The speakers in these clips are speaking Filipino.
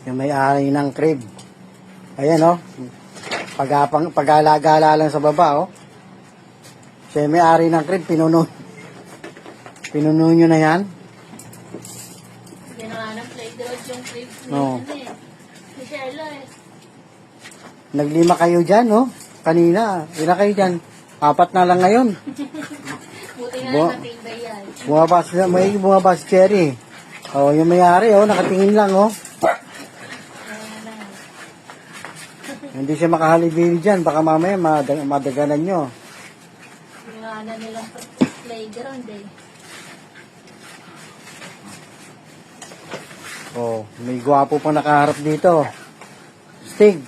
Yung may-ari ng crib. Ayan, oh. Pag-alagala lang sa baba, oh. Siya yung may-ari ng crib, pinuno nyo na yan. Ginawa ng playground yung crib ni Oo. Michelle, eh. Naglima kayo dyan, oh. Kanina. Ilan kayo dyan? 4 na lang ngayon. Buti nga Bu- natinday yan. Bumabas Cherry. Oh, yung may-ari, oh. Nakatingin lang, oh. Ayan na. Hindi siya makahalibili dyan. Baka mamaya madaganan nyo. Ginawa na nilang playground, eh. Oh, may gwapo pang nakaharap dito. Stig.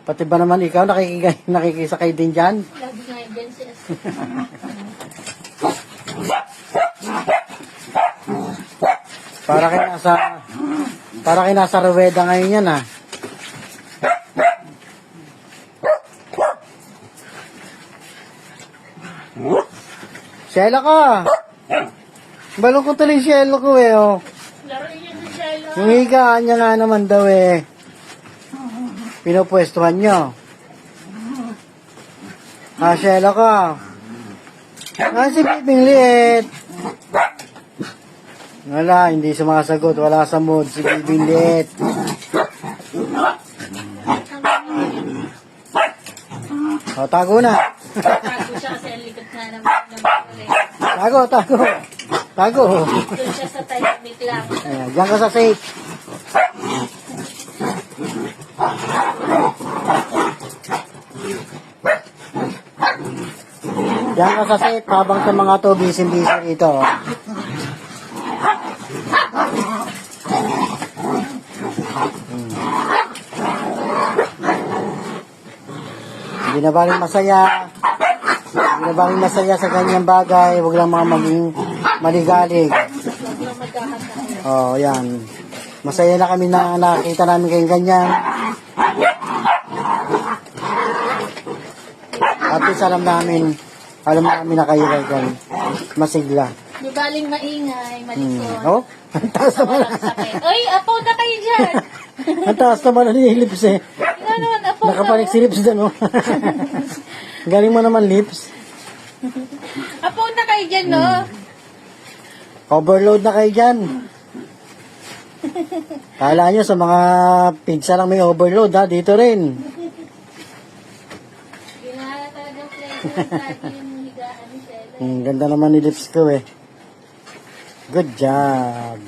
Pati ba naman ikaw nakikisakay din dyan? Lagi nga yung dyan siya. Para kayo nasa Rueda ngayon yan, ah. Shelo ko. Balong ko tuloy shelo ko, eh, oh. Laro niya si Shelo. Yung higaan niya nga naman daw, eh. Pinupwestuhan nyo. Shelo ko. Si Bibing Liit. Wala, hindi sumasagot. Wala sa mood si Bibing Liit. O, tago na. Tago siya kasi ang likod nga naman ng pare. Tago. Doon siya sa tahimik lang. Ayan, diyan ka sa safe. Diyan ka sa safe habang sa mga to busy-busy rito. Hindi na baling masaya sa ganyang bagay. Huwag lang mga maging maligalig. Huwag lang magkakasaya. Oh, yan. Masaya na kami na nakita namin kayong ganyan. At least alam namin na kayo kayo masigla. Di baling maingay, malikot. Oh, ang taas naman. Walang sakit. Uy, apo na kayo dyan. Ang taas naman na ni lips, eh. Tingnan naman, apo na. Nakapanik si lips dyan, oh. Galing mo naman lips. Apo na kayo dyan, no? Overload na kayo dyan. Kala nyo sa mga pizza lang may overload, ha? Dito rin. Ginala talagang playground lagi yung higaan ni Shelo. Ganda naman ni lips ko, eh. Good job.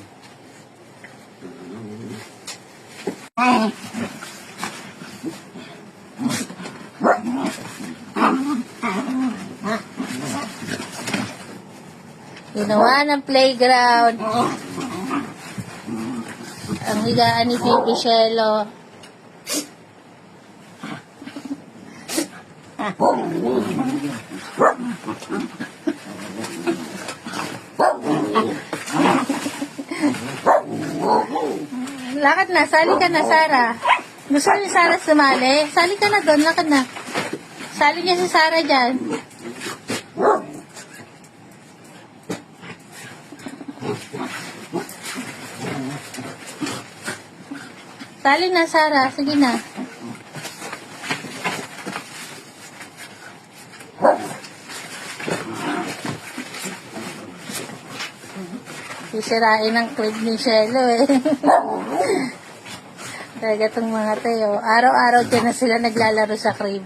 Ginawa ng playground. Ang higaan ni Pipi Shelo. Lakad na, sali ka na, Sarah. Gusto ni Sarah sumali? Sali ka na doon, lakad na. Sali niya si Sarah dyan. Sali na, Sarah. Sige na. Sisirain ang crib ni Shelo, eh. Talaga itong mga tayo. Araw-araw dyan na sila naglalaro sa crib.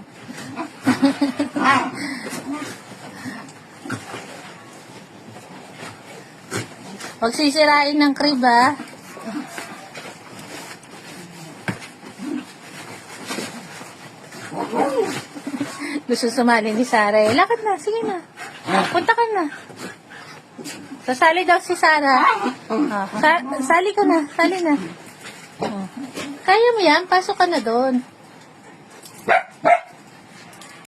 Huwag sisirain ng crib, ha. Gusto sumali ni Sarah, eh. Lakad na, sige na. Punta ka na. Sasali daw si Sarah. Oh, sali ka na, sali na. Oh. Kaya mo yan, pasok ka na doon.